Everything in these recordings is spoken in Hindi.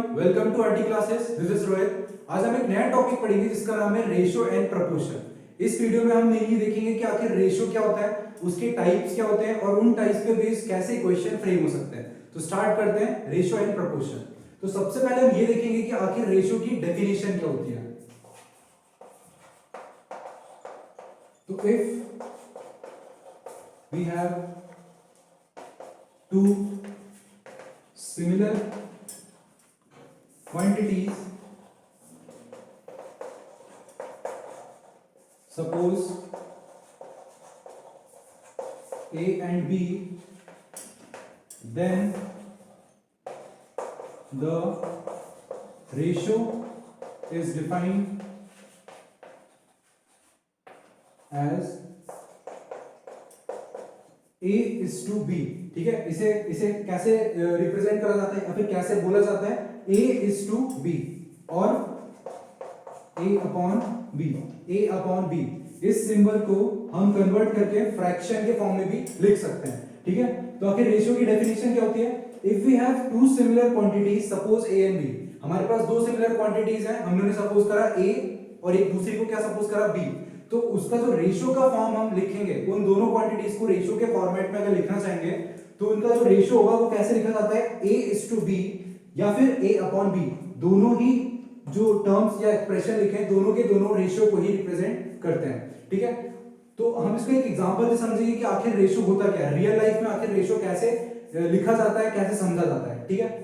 Welcome to RT classes. This is Rohit. आज हम एक नया टॉपिक पढ़ेंगे जिसका नाम है रेशियो एंड प्रपोर्शन। इस वीडियो में हम मेनली देखेंगे कि आखिर रेशियो क्या होता है, उसके टाइप्स क्या होते हैं और उन टाइप्स पे बेस कैसे क्वेश्चन फ्रेम हो सकते हैं। तो स्टार्ट करते हैं रेशियो एंड प्रपोर्शन। तो सबसे पहले हम ये देखेंगे कि आखिर रेशियो की डेफिनेशन क्या होती है। तो if we have two similar quantities, suppose A and B, then the ratio is defined as A is to B। ठीक है, इसे इसे कैसे रिप्रेजेंट करा जाता है या फिर कैसे बोला जाता है, A is to B और A upon B। A upon B इस सिंबल को हम कन्वर्ट करके फ्रैक्शन के फॉर्म में भी लिख सकते हैं। ठीक है, तो आखिर रेशियो की डेफिनेशन क्या होती है। If we have two similar quantities, suppose A and B, हमारे पास दो सिमिलर क्वांटिटीज हैं, हमने सपोज करा A और एक दूसरी को क्या सपोज करा B, तो उसका जो रेशियो का फॉर्म हम लिखेंगे, उन दोनों क्वांटिटीज को रेशियो के फॉर्मेट में अगर लिखना चाहेंगे तो उनका जो रेशियो होगा वो कैसे लिखा जाता है, A is to B या फिर A upon B। दोनों ही जो टर्म्स या एक्सप्रेशन लिखे दोनों के दोनों रेशियो को ही रिप्रेजेंट करते हैं। ठीक है, तो हम इसको एक एग्जांपल से समझेंगे कि आखिर रेशियो होता क्या है, रियल लाइफ में आखिर रेशियो कैसे लिखा जाता है, कैसे समझा जाता है। ठीक है,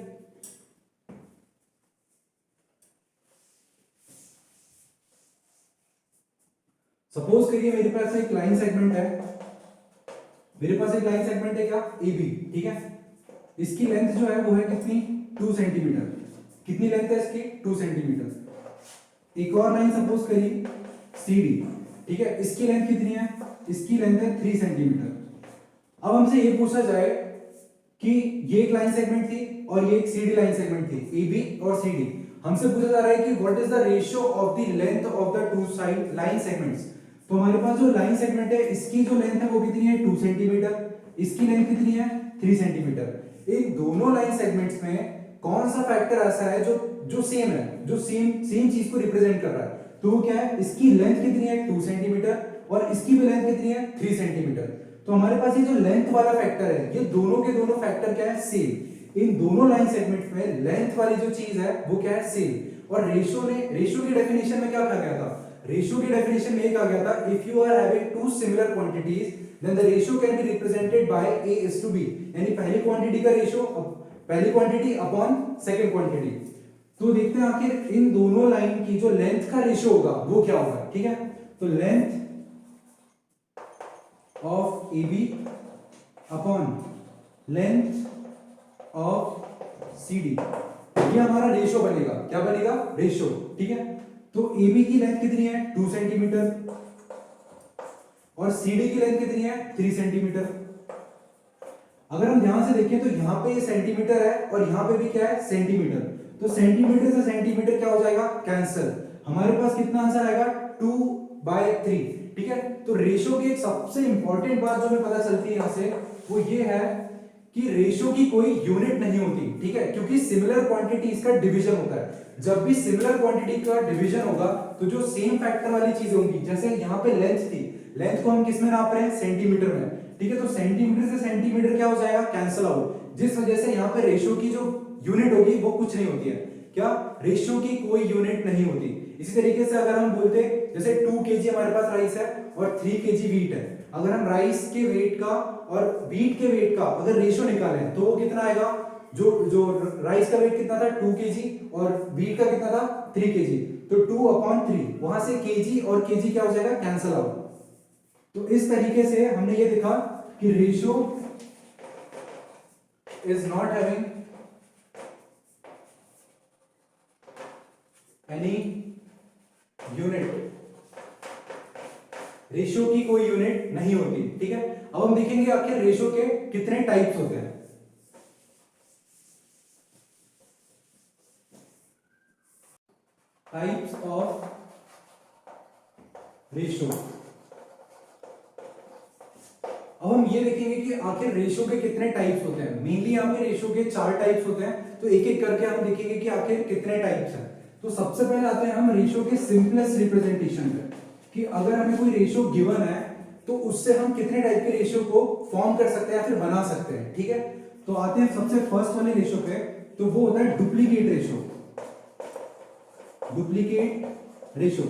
सपोज करिए मेरे पास एक लाइन सेगमेंट है, मेरे पास एक लाइन सेगमेंट है क्या, ए बी। ठीक है, इसकी लेंथ जो है वो है कितनी, 2 सेंटीमीटर। कितनी लेंथ है इसकी, 2 सेंटीमीटर। एक और लाइन सपोज करिए सी डी। ठीक है, इसकी लेंथ कितनी है, इसकी लेंथ है 3 सेंटीमीटर। अब हमसे ये पूछा जाए कि ये एक लाइन सेगमेंट थी और ये एक सी डी लाइन सेगमेंट थी, ए बी और सी डी। हमसे पूछा जा रहा है कि what is the ratio of the length of the two side line segments. तो हमारे पास जो लाइन सेगमेंट है इसकी जो लेंथ है वो कितनी है, 2 सेंटीमीटर, इसकी लेंथ कितनी है, 3 सेंटीमीटर। इन दोनों लाइन सेगमेंट्स में कौन सा फैक्टर ऐसा है जो जो सेम है, जो सेम चीज को रिप्रेजेंट कर रहा है, तो वो क्या है, इसकी लेंथ कितनी है, 2 सेंटीमीटर और इसकी भी लेंथ कितनी है, 3 सेंटीमीटर। तो हमारे पास ये जो लेंथ वाला फैक्टर है, ये दोनों के दोनों फैक्टर क्या है, सेम। इन दोनों लाइन सेगमेंट्स में लेंथ वाली जो चीज है वो क्या है, सेम। और रेशियो की डेफिनेशन में क्या कहा गया था, रेशियो की डेफिनेशन में ये कहा गया था, if you are having two similar quantities then the ratio can be represented by A is to B। यानी पहली क्वांटिटी का रेशियो, पहली क्वांटिटी अपॉन सेकंड क्वांटिटी। तो देखते हैं आखिर इन दोनों लाइन की जो लेंथ का रेशियो होगा वो क्या होगा। ठीक है, तो length of AB upon length of CD, ये हमारा रेशियो बनेगा। क्या बनेगा, रेशियो। ठीक है, तो AB की लेंथ कितनी है, 2 सेंटीमीटर और CD की लेंथ कितनी है, 3 सेंटीमीटर। अगर हम ध्यान से देखें तो यहां पे ये सेंटीमीटर है और यहां पे भी क्या है, सेंटीमीटर। तो सेंटीमीटर से सेंटीमीटर क्या हो जाएगा, कैंसिल। हमारे पास कितना आंसर आएगा, 2/3। ठीक है, तो रेशियो की एक सबसे इंपॉर्टेंट बात जो हमें पता चलती है यहां से वो ये है कि रेशियो की कोई यूनिट नहीं होती। ठीक है, क्योंकि सिमिलर क्वांटिटीज का डिवीजन होता है। जब भी सिमिलर क्वांटिटी का डिवीजन होगा तो जो सेम फैक्टर वाली चीजें होंगी, जैसे यहाँ पे लेंथ थी, लेंथ को हम किस में नाप रहे हैं, सेंटीमीटर में। ठीक है, तो सेंटीमीटर से सेंटीमीटर क्या हो जाएगा, कैंसिल आउट, जिस वजह से यहाँ पे रेशियो की जो यूनिट होगी वो कुछ नहीं होती है। क्या, रेशियो की कोई यूनिट नहीं होती। इसी तरीके से अगर हम बोलते जैसे 2 केजी हमारे पास राइस है और 3 केजी वीट है, अगर हम राइस के वेट का और वीट के वेट का अगर रेशियो निकालें तो वो कितना आएगा, जो जो राइस का वेट कितना था, 2 केजी और वीट का कितना था, 3 केजी। तो 2/3, वहां से केजी और केजी क्या हो जाएगा, कैंसिल आउट। तो इस तरीके से हमने ये देखा कि ratio is not having any unit, ratio की कोई यूनिट नहीं होती। ठीक है, अब हम देखेंगे आखिर रेशियो के कितने टाइप्स होते हैं। Types of ratio. अब हम ये देखेंगे कि आखिर रेशियो के कितने टाइप्स होते हैं। मेनली यहाँ पे रेशियो के 4 टाइप्स होते हैं, तो एक एक करके हम देखेंगे कि आखिर कितने टाइप्स हैं। तो सबसे पहले आते हैं हम रेशियो के सिंपलेस्ट रिप्रेजेंटेशन पे, कि अगर हमें कोई रेशियो गिवन है तो उससे हम कितने टाइप के रेशियो को फॉर्म कर सकते हैं या फिर बना सकते हैं। ठीक है, तो आते हैं सबसे फर्स्ट वाले रेशियो पे, तो वो होता है डुप्लीकेट रेशियो। डुप्लीकेट रेशियो,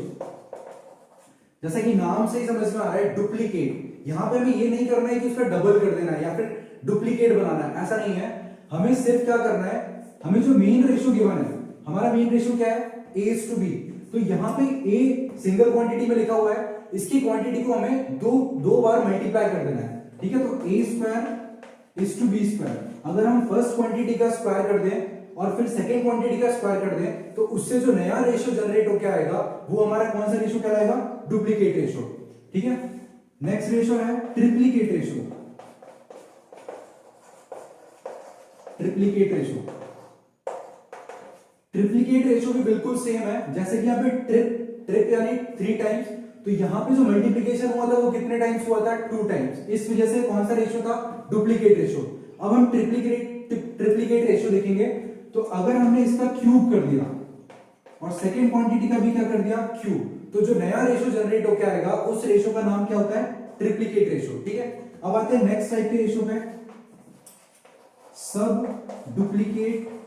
जैसा कि नाम से ही समझ में आ रहा है डुप्लीकेट, यहां पे हमें ये नहीं करना है कि उसका डबल कर देना है या फिर डुप्लीकेट बनाना है, ऐसा नहीं है। हमें सिर्फ क्या करना है, हमें जो मेन रेशियो गिवन है, हमारा मेन रेशियो क्या है, A:B, तो यहां पे A सिंगल क्वांटिटी में लिखा हुआ है, इसकी क्वांटिटी को हमें दो बार मल्टीप्लाई कर देना है। ठीक है, तो A²:B², अगर हम फर्स्ट क्वांटिटी का स्क्वायर कर दें और फिर सेकेंड क्वांटिटी का स्क्वायर कर दें, तो उससे जो नया रेशियो जनरेट होकर आएगा वो हमारा कौन सा रेशियो कहलाएगा, डुप्लीकेट रेशियो। ठीक है, नेक्स्ट रेशियो है triplicate ratio. Triplicate ratio, triplicate ratio भी बिल्कुल सेम है, जैसे कि यहाँ पे ट्रिप यानी 3 टाइम्स, तो यहाँ पे जो मल्टीप्लीकेशन हुआ था वो कितने टाइम्स हुआ था, 2 टाइम्स, इस वजह से कौन सा रेशियो था, डुप्लीकेट रेशियो। अब हम ट्रिप्लीकेट रेशियो देखेंगे, तो अगर हमने इसका क्यूब कर दिया और सेकेंड क्वांटिटी का भी क्या कर दिया, क्यूब, तो जो नया रेशियो जनरेट होकर आएगा उस रेशियो का नाम क्या होता है, ट्रिप्लीकेट रेशियो। ठीक है, अब आते हैं नेक्स्ट टाइप के रेशियो पे, सब डुप्लीकेट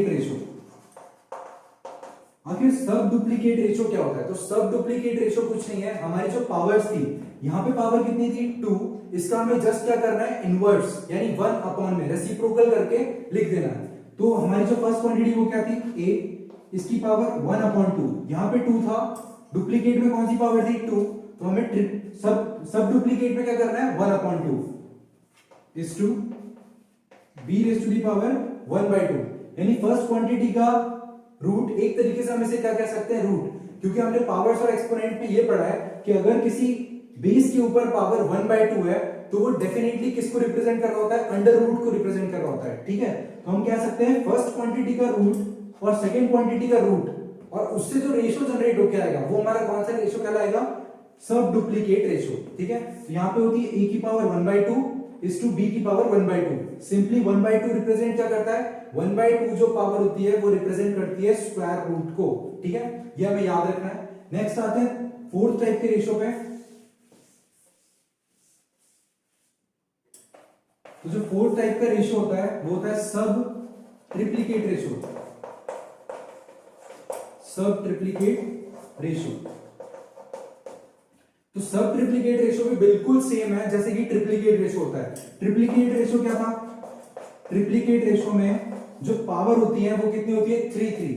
रेशियो। आखिर सब डुप्लीकेट रेशियो क्या होता है, तो सब डुप्लीकेट रेशियो कुछ नहीं है, हमारी जो पावर्स थी, यहां पे पावर कितनी थी, 2, इसका हमें जस्ट क्या करना है, इनवर्स यानी 1 अपॉन में रेसिप्रोकल करके लिख देना है। तो हमारी जो फर्स्ट क्वांटिटी वो क्या थी, A, इसकी पावर 1/2, यहां पे 2 था, डुप्लीकेट में कौन सी पावर थी, 2, तो हमें सब डुप्लीकेट में क्या करना है, 1/2 is to B⁻², यानी फर्स्ट क्वांटिटी का रूट, एक तरीके से हम इसे क्या कह सकते हैं, रूट, क्योंकि हमने पावर्स और एक्सपोनेंट में ये पढ़ा है कि अगर किसी बेस के ऊपर पावर 1/2 है तो वो डेफिनेटली किसको रिप्रेजेंट कर रहा होता है, अंडर रूट को रिप्रेजेंट कर रहा होता है। ठीक है, तो हम कह सकते हैं फर्स्ट क्वांटिटी का रूट और सेकेंड क्वांटिटी का रूट, और उससे जो रेशियो जनरेट होकर आएगा वो हमारा कौन सा रेशियो कहलाएगा, सब डुप्लीकेट रेशियो। ठीक है, तो यहां पे होती है A⁻1/2 is to B⁻1/2, simply 1/2 represent क्या करता है, 1/2 जो पावर होती है वो रिप्रेजेंट करती है स्क्वायर रूट को। ठीक है, ये हमें याद रखना है। नेक्स्ट आते हैं फोर्थ टाइप के रेशियो पे, तो जो फोर्थ टाइप का रेशियो होता है वो होता है सब ट्रिप्लीकेट रेशियो। सब ट्रिप्लीकेट रेशियो, तो सब ट्रिप्लीकेट रेशियो भी बिल्कुल सेम है जैसे कि ट्रिप्लीकेट रेशियो होता है। ट्रिप्लीकेट रेशियो क्या था, ट्रिप्लीकेट रेशियो में जो पावर होती है वो कितनी होती है, 3।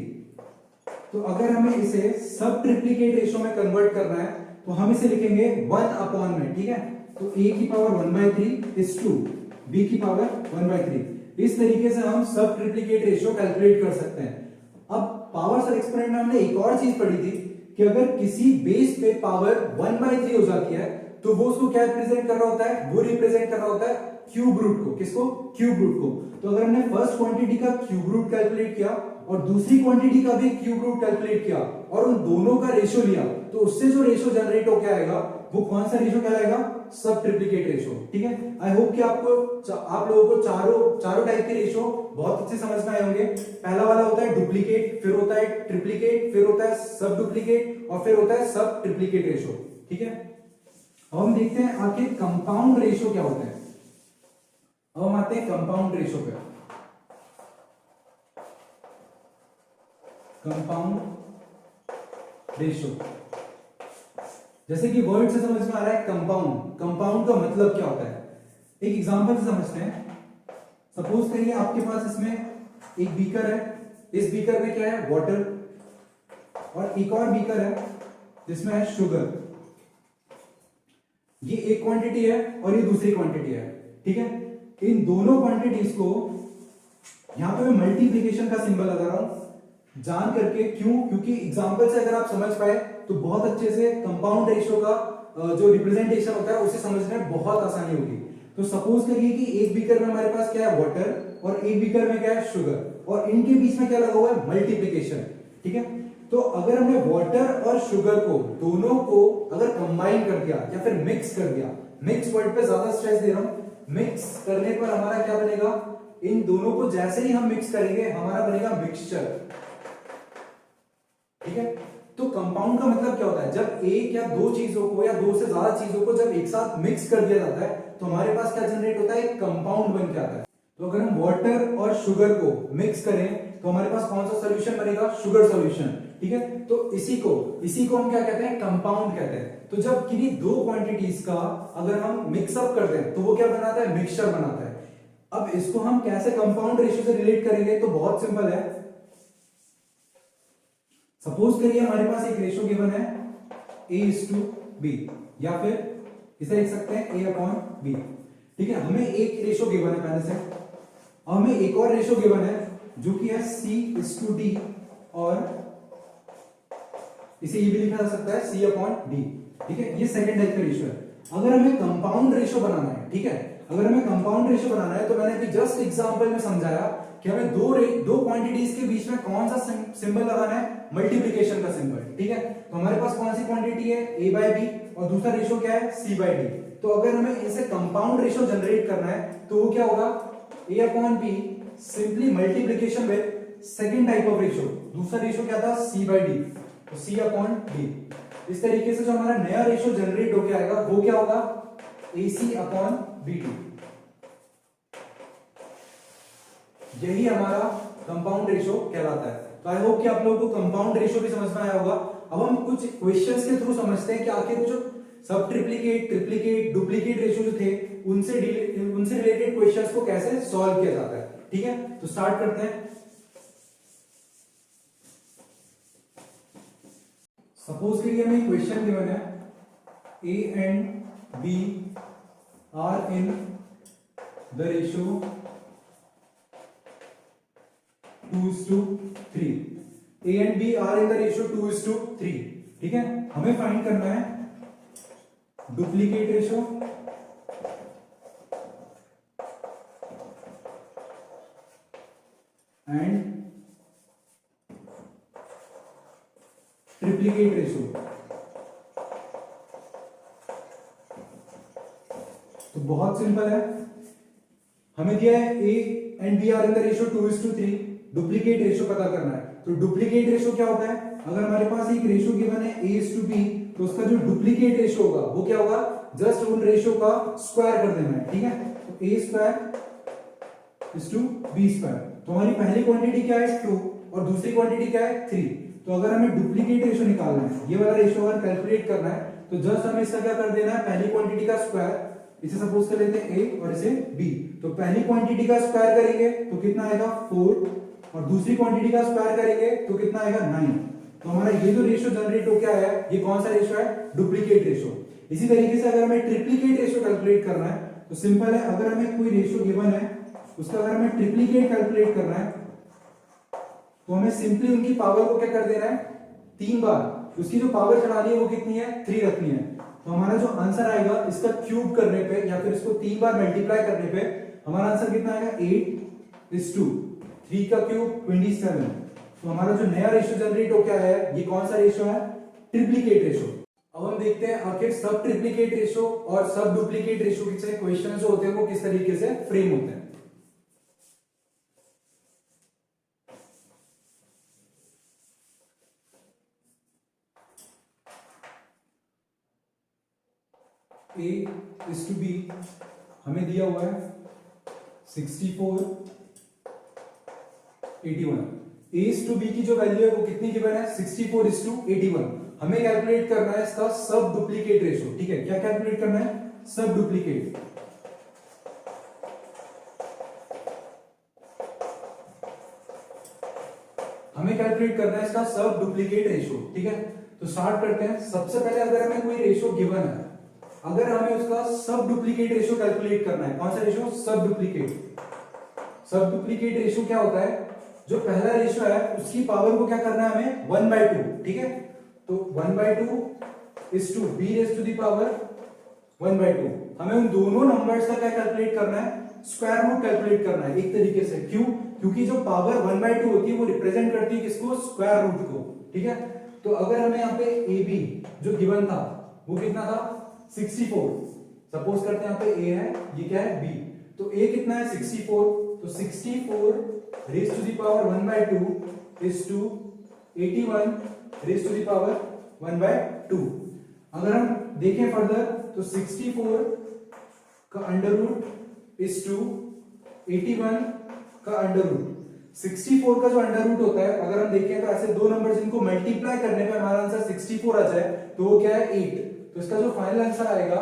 तो अगर हमें इसे सब ट्रिप्लीकेट रेशियो में कन्वर्ट करना है तो हम इसे लिखेंगे 1 अपॉन में। ठीक है, तो A⁻1/3 is to B⁻1/3, इस तरीके से हम सब ट्रिप्लीकेट रेशियो कैलकुलेट कर सकते हैं। अब पावर्स और एक्सपोनेंट में हमने एक और चीज पढ़ी थी कि अगर किसी बेस पे पावर 1/3 हो जाती है तो वो उसको क्या रिप्रेजेंट कर रहा होता है, वो रिप्रेजेंट कर रहा होता है क्यूब रूट को। किसको, क्यूब रूट को। तो अगर हमने फर्स्ट क्वांटिटी का क्यूब रूट कैलकुलेट किया और दूसरी क्वांटिटी का भी क्यूब रूट कैलकुलेट किया और उन दोनों का रेशियो लिया, तो उससे जो रेशियो जनरेट होकर आएगा वो कौन सा रेशियो कहलाएगा, सब ट्रिप्लीकेट रेशियो। ठीक है, आई होप कि आप लोगों को चारों टाइप के रेशियो बहुत अच्छे समझ में आए होंगे। पहला वाला होता है डुप्लीकेट, फिर होता है ट्रिप्लीकेट, फिर होता है सब डुप्लीकेट और फिर होता है सब ट्रिप्लीकेट रेशियो। ठीक है, अब हम देखते हैं आखिर कंपाउंड रेशियो क्या होता है। अब हम आते हैं कंपाउंड रेशियो पे। कंपाउंड रेशियो, जैसे कि वर्ड से समझ में आ रहा है कंपाउंड, कंपाउंड का मतलब क्या होता है, एक एग्जांपल से समझते हैं। सपोज करिए आपके पास इसमें एक बीकर है, इस बीकर में क्या है, वाटर, और एक और बीकर है जिसमें है शुगर। ये एक क्वांटिटी है और ये दूसरी क्वांटिटी है। ठीक है, इन दोनों क्वांटिटीज को यहां पे मैं मल्टीप्लिकेशन का सिंबल लगा रहा हूं जान करके, क्यों, क्योंकि एग्जांपल से अगर आप समझ पाए तो बहुत अच्छे से कंपाउंड रेशियो का जो रिप्रेजेंटेशन होता है उसे समझने में बहुत आसानी होगी। तो सपोज करिए कि एक बीकर में हमारे पास क्या है, वाटर, और एक बीकर में क्या है, शुगर, और इनके बीच में क्या लगा हुआ है, मल्टीप्लिकेशन। ठीक है, तो अगर हमने वाटर और शुगर को दोनों को अगर कंबाइन कर दिया या फिर मिक्स कर दिया, मिक्स वर्ड पे ज्यादा स्ट्रेस दे रहा हूं, मिक्स करने पर हमारा क्या बनेगा, इन दोनों को जैसे ही हम मिक्स करेंगे हमारा बनेगा मिक्सचर। ठीक है, तो कंपाउंड का मतलब क्या होता है, जब एक या दो चीजों को या दो से ज्यादा चीजों को जब एक साथ मिक्स कर दिया जाता है तो हमारे पास क्या जनरेट होता है, एक कंपाउंड बन के आता है। तो अगर हम वाटर और शुगर को मिक्स करें तो हमारे पास कौन सा सॉल्यूशन बनेगा, शुगर सॉल्यूशन। ठीक है, तो इसी को हम क्या कहते हैं, कंपाउंड कहते हैं। तो जब किन्हीं दो क्वांटिटीज का अगर हम मिक्सअप करते हैं तो वो क्या बनाता है, मिक्सचर बनाता है। अब इसको हम कैसे कंपाउंड रेशियो से रिलेट करेंगे, तो बहुत सिंपल है। सपोज करिए हमारे पास एक रेशियो गिवन है A:B, या फिर इसे लिख सकते हैं A/B। ठीक है, हमें एक रेशियो गिवन है पहले से, और हमें एक और रेशियो गिवन है जो कि है C:D, और इसे ये भी लिखा जा सकता है C/D। ठीक है, ये सेकंड टाइप का रेशियो है। अगर हमें कंपाउंड रेशियो बनाना है, ठीक है, अगर हमें कंपाउंड रेशियो बनाना है तो मैंने अभी जस्ट एग्जांपल में समझाया कि हमें दो क्वांटिटीज के बीच में कौन सा सिंबल लगाना है, मल्टीप्लिकेशन का सिंबल। ठीक है, तो हमारे पास कौन सी क्वांटिटी है, A/B, और दूसरा रेशियो क्या है, C/D। तो अगर हमें इसे कंपाउंड रेशियो जनरेट करना है तो वो क्या होगा, A/B simply multiplication with second type of ratio. दूसरा रेशियो क्या था, C/D, तो C/D। इस तरीके से जो हमारा नया रेशियो जनरेट होकर आएगा वो क्या होगा, AC/BD। यही हमारा कंपाउंड रेशियो कहलाता है। तो आई होप कि आप लोगों को कंपाउंड रेशियो भी समझ में आया होगा। अब हम कुछ क्वेश्चंस के थ्रू समझते हैं कि आखिर जो सब ट्रिप्लीकेट, ट्रिप्लीकेट, डुप्लीकेट रेशियो जो थे उनसे रिलेटेड क्वेश्चंस को कैसे सॉल्व किया जाता है। ठीक है, तो स्टार्ट करते हैं। सपोज करिए हमें क्वेश्चन गिवन है A and B are in the ratio 2:3। A and B are in the ratio 2:3। ठीक है, हमें फाइंड करना है duplicate ratio and triplicate ratio. तो बहुत सिंपल है, हमें दिया है A and B are in the ratio 2:3, duplicate ratio पता करना है। तो डुप्लीकेट रेशियो क्या होता है, अगर हमारे पास एक रेशियो गिवन है A:B, तो उसका जो डुप्लीकेट रेशियो होगा वो क्या होगा, जस्ट उन रेशियो का स्क्वायर कर देना है। ठीक है, तो A²:B²। तो हमारी पहली क्वांटिटी क्या है, 2, और दूसरी क्वांटिटी क्या है, 3। तो अगर हमें डुप्लीकेट रेशियो निकालना है, ये वाला रेशियो अगर कैलकुलेट करना है तो जस्ट हमें इसका क्या कर देना है, पहली क्वांटिटी का स्क्वायर, इसे सपोज कर लेते हैं A और इसे B। तो पहली क्वांटिटी का स्क्वायर करेंगे तो कितना आएगा, 4, और दूसरी क्वांटिटी का स्क्वायर करेंगे तो कितना आएगा, 9। तो हमारा ये जो रेशियो जनरेट हो क्या है, ये कौन सा रेशियो है, डुप्लीकेट रेशियो। इसी तरीके से अगर हमें ट्रिप्लीकेट रेशियो कैलकुलेट करना है तो सिंपल है, अगर हमें कोई रेशियो गिवन है उसका अगर हमें ट्रिप्लीकेट कैलकुलेट करना है तो हमें सिंपली उनकी पावर को क्या कर देना है, 3 बार उसकी जो पावर चढ़ानी है वो कितनी है, 3 रखनी है। तो हमारा जो आंसर आएगा इसका क्यूब करने पे या फिर इसको 3 बार मल्टीप्लाई करने पे हमारा आंसर कितना आएगा, 8:3 का क्यूब 27। तो हमारा जो नया रेशियो जनरेट हो क्या है, ये कौन सा रेशियो है, ट्रिप्लीकेट रेशियो। अब हम देखते हैं आखिर सब ट्रिप्लीकेट रेशियो और सब डुप्लीकेट रेशियो के क्वेश्चन जो होते हैं वो किस तरीके से फ्रेम होते हैं। A:B हमें दिया हुआ है 64:81। A:B की जो वैल्यू है वो कितनी गिवन है, 64:81। हमें कैलकुलेट करना है इसका सब डुप्लीकेट रेशियो। ठीक है, क्या कैलकुलेट करना है, सब डुप्लीकेट। हमें कैलकुलेट करना है इसका सब डुप्लीकेट रेशियो। ठीक है, तो स्टार्ट करते हैं। सबसे पहले अगर हमें कोई रेशियो गिवन है, अगर हमें उसका सब डुप्लीकेट रेशियो कैलकुलेट करना है, कौन सा रेशियो, सब डुप्लीकेट। सब डुप्लीकेट रेशियो क्या होता है, जो पहला रेशियो है उसकी पावर को क्या करना है हमें, 1/2। ठीक है, तो 1/2 is to b raised to the power 1/2। हमें उन दोनों नंबर्स का क्या कैलकुलेट करना है, स्क्वायर रूट कैलकुलेट करना है एक तरीके से। क्यों, क्योंकि जो पावर 1/2 होती है वो रिप्रेजेंट करती है किसको, स्क्वायर रूट को। ठीक है। तो अगर हमें यहाँ पे ए बी जो गिवन था वो कितना था 64, सपोज करते हैं यहाँ पे ए है, ये क्या है बी, तो ए कितना है 64, तो 64 raise to the power 1/2 is to 81 raise to the power 1/2। अगर हम देखें फर्दर तो 64 का अंडर रूट इज टू 81 का अंडर रूट। 64 का जो अंडर रूट होता है, अगर हम देखें तो ऐसे दो नंबर जिनको मल्टीप्लाई करने पे हमारा आंसर 64 आ जाए तो वो क्या है 8, तो इसका जो फाइनल आंसर आएगा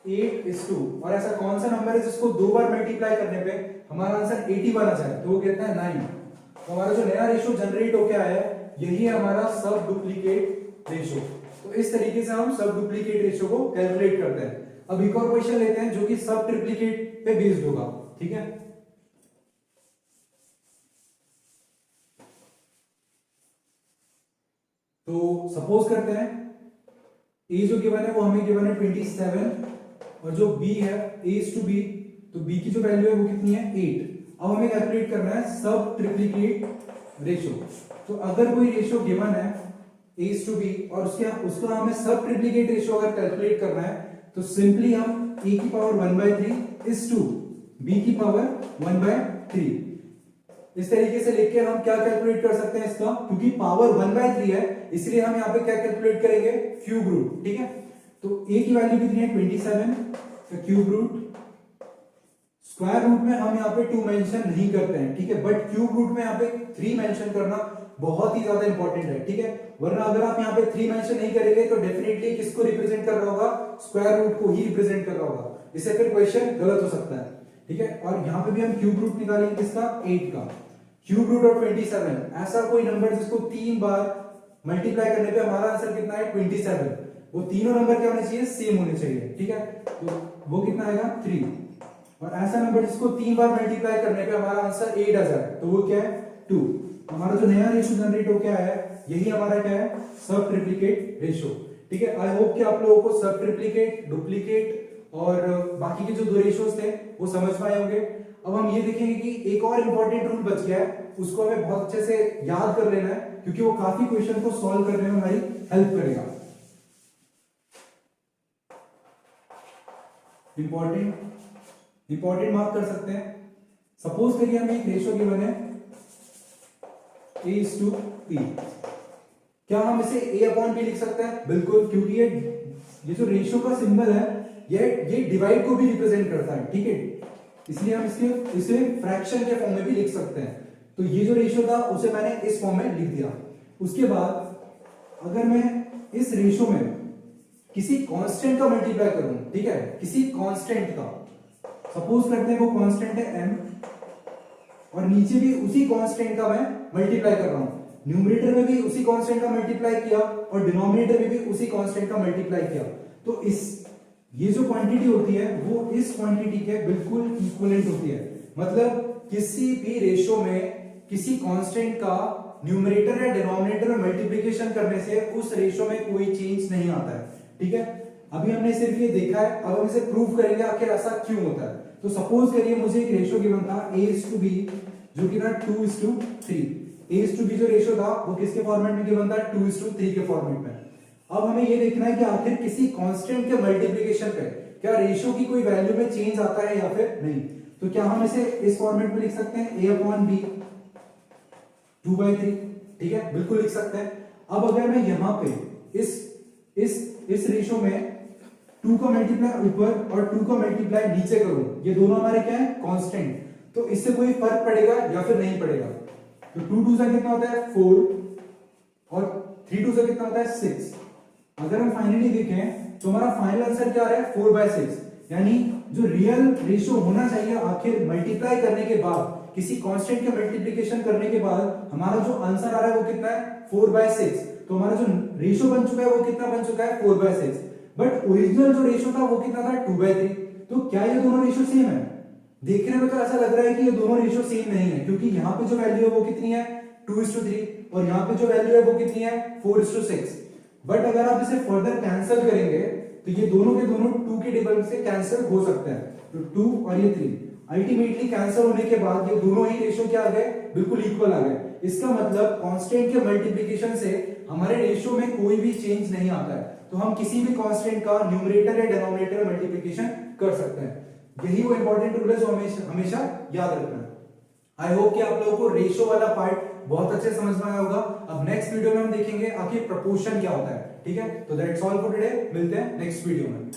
8:2। और ऐसा कौन सा नंबर है जिसको दो बार मल्टीप्लाई करने पे हमारा आंसर 81 आ जाए, तो वो कितना है 9। तो हमारा जो नया रेशियो जनरेट होके आया है यही है हमारा सब डुप्लीकेट रेशियो। तो इस तरीके से हम सब डुप्लीकेट रेशियो को कैलकुलेट करते हैं। अब एक और क्वेश्चन लेते हैं जो कि सब ट्रिप्लीकेट पे बेस्ड होगा, ठीक है। तो सपोज करते हैं ए जो गिवन है वो हमें गिवन है 27 और जो बी है A/B, तो बी की जो वैल्यू है वो कितनी है 8। अब हमें कैलकुलेट करना है सब ट्रिप्लीकेट रेशियो। तो अगर कोई रेशियो गिवन है A/B और उसका हमें सब ट्रिप्लीकेट रेशियो अगर कैलकुलेट करना है तो सिंपली हम a की पावर 1/3 इज टू b की पावर 1/3 इस तरीके से लेके हम क्या कैलकुलेट कर सकते हैं इसका, क्योंकि पावर 1/3 है इसलिए हम यहाँ पे क्या कैलकुलेट करेंगे क्यूब रूट, ठीक है। तो a की वैल्यू कितनी है 27 का क्यूब रूट, स्क्वायर रूट में हम यहाँ पे 2 मेंशन नहीं करते हैं, ठीक है, बट क्यूब रूट में यहाँ पे 3 मेंशन करना बहुत ही ज्यादा इंपॉर्टेंट है, ठीक है। वरना अगर आप यहाँ पे 3 मेंशन नहीं करेंगे तो डेफिनेटली किसको रिप्रेजेंट कर रहा होगा, स्क्वायर रूट को ही रिप्रेजेंट कर रहा होगा, इससे फिर क्वेश्चन गलत हो सकता है, ठीक है। और यहाँ पे भी हम क्यूब रूट निकालेंगे किसका 8 का, क्यूब रूट ऑफ 27, ऐसा कोई नंबर जिसको 3 बार मल्टीप्लाई करने पे हमारा आंसर कितना है 27, वो तीनों नंबर क्या होने चाहिए सेम होने चाहिए, ठीक है। तो वो कितना आएगा 3, और ऐसा नंबर जिसको 3 बार मल्टीप्लाई करने पे हमारा आंसर 8 आ जाए तो वो क्या है 2। हमारा जो नया रेशियो जनरेट हो क्या है यही हमारा क्या है सब ट्रिप्लीकेट रेशियो, ठीक है। आई होप कि आप लोगों को सब ट्रिप्लीकेट, डुप्लीकेट और बाकी के जो दो रेशियोज थे वो समझ में आए होंगे। अब हम ये देखेंगे कि एक और इंपॉर्टेंट रूल बच गया है, उसको हमें बहुत अच्छे से याद कर लेना है क्योंकि वो काफी क्वेश्चन को सॉल्व करने में हमारी हेल्प करेगा। इंपॉर्टेंट मार्क कर सकते हैं। सपोज करिए हमें एक रेशियो गिवन है A/P, क्या हम इसे A/P लिख सकते हैं? बिल्कुल, क्योंकि ये जो रेशियो का सिंबल है ये डिवाइड को भी रिप्रेजेंट करता है, ठीक है, इसलिए हम इसे फ्रैक्शन के फॉर्म में भी लिख सकते हैं। तो ये जो रेशियो था उसे मैंने इस फॉर्म में लिख दिया। उसके बाद अगर मैं इस रेशियो में किसी कांस्टेंट का मल्टीप्लाई करूं, ठीक है, किसी कांस्टेंट का, सपोज करते हैं वो कांस्टेंट है m और नीचे भी उसी कांस्टेंट का मैं मल्टीप्लाई कर रहा हूं, न्यूमरेटर में भी उसी कांस्टेंट का मल्टीप्लाई किया और डिनोमिनेटर में भी उसी कांस्टेंट का मल्टीप्लाई किया, तो ये जो क्वांटिटी होती है वो इस क्वांटिटी के बिल्कुल इक्विवेलेंट होती है। मतलब किसी भी रेशियो में किसी कांस्टेंट का न्यूमरेटर या डिनोमिनेटर में मल्टीप्लिकेशन करने से उस रेशियो में कोई चेंज नहीं आता है, ठीक है। अभी हमने सिर्फ ये देखा है, अब हम इसे प्रूव करेंगे आखिर ऐसा क्यों होता है। तो सपोज करिए मुझे एक रेशियो गिवन था A/B जो कि था 2:3। A/B जो रेशियो था वो किसके फॉर्मेट में गिवन था 2:3 के फॉर्मेट में। अब हमें ये देखना है कि आखिर किसी कांस्टेंट के मल्टीप्लिकेशन पे क्या रेशियो की कोई वैल्यू में चेंज आता है या फिर नहीं। तो क्या हम इसे इस फॉर्मेट में लिख सकते हैं A/B 2/3, ठीक है, बिल्कुल लिख सकते हैं। अब अगर मैं यहां पे इस रेशियो में 2 का मल्टीप्लाई ऊपर और 2 का मल्टीप्लाई नीचे करूं, ये दोनों हमारे क्या है कांस्टेंट, तो इससे कोई फर्क पड़ेगा या फिर नहीं पड़ेगा। तो 2 से कितना होता है 4 और 3 से कितना होता है 6। अगर हम फाइनली देखें तो हमारा फाइनल आंसर क्या आ रहा है 4/6, यानी जो रियल रेशियो होना चाहिए आखिर मल्टीप्लाई करने के बाद, किसी कांस्टेंट के मल्टीप्लिकेशन करने के बाद हमारा जो आंसर आ रहा है वो कितना है 4/6। तो हमारा जो रेशियो बन चुका है वो कितना बन चुका है 4/6, बट ओरिजिनल जो रेशियो था वो कितना था 2/3। तो क्या ये दोनों रेशियो सेम है? देखने में तो ऐसा लग रहा है कि ये दोनों रेशियो सेम नहीं है, क्योंकि यहाँ पे जो वैल्यू है वो कितनी है 2:3 और यहाँ पे जो वैल्यू है वो कितनी है 4:6। बट अगर आप इसे फर्दर कैंसिल करेंगे तो ये दोनों के दोनों 2 के टेबल से कैंसिल हो सकते हैं। तो 2 और ये 3 अल्टीमेटली कैंसिल होने के बाद ये दोनों ही रेशियो क्या आ गए बिल्कुल इक्वल आ गए। इसका मतलब कांस्टेंट के मल्टीप्लिकेशन से हमारे रेशियो में कोई भी चेंज नहीं आता है, तो हम किसी भी कांस्टेंट का न्यूमरेटर या डिनोमिनेटर मल्टीप्लिकेशन कर सकते हैं। यही वो इंपॉर्टेंट रूल है जो हमेशा याद रखना है। आई होप कि आप लोगों को रेशियो वाला पार्ट बहुत अच्छे समझ में आया होगा। अब नेक्स्ट वीडियो में हम देखेंगे आखिर प्रपोर्शन क्या होता है। ठीक है, तो दैट्स ऑल फॉर टुडे, मिलते हैं नेक्स्ट वीडियो में।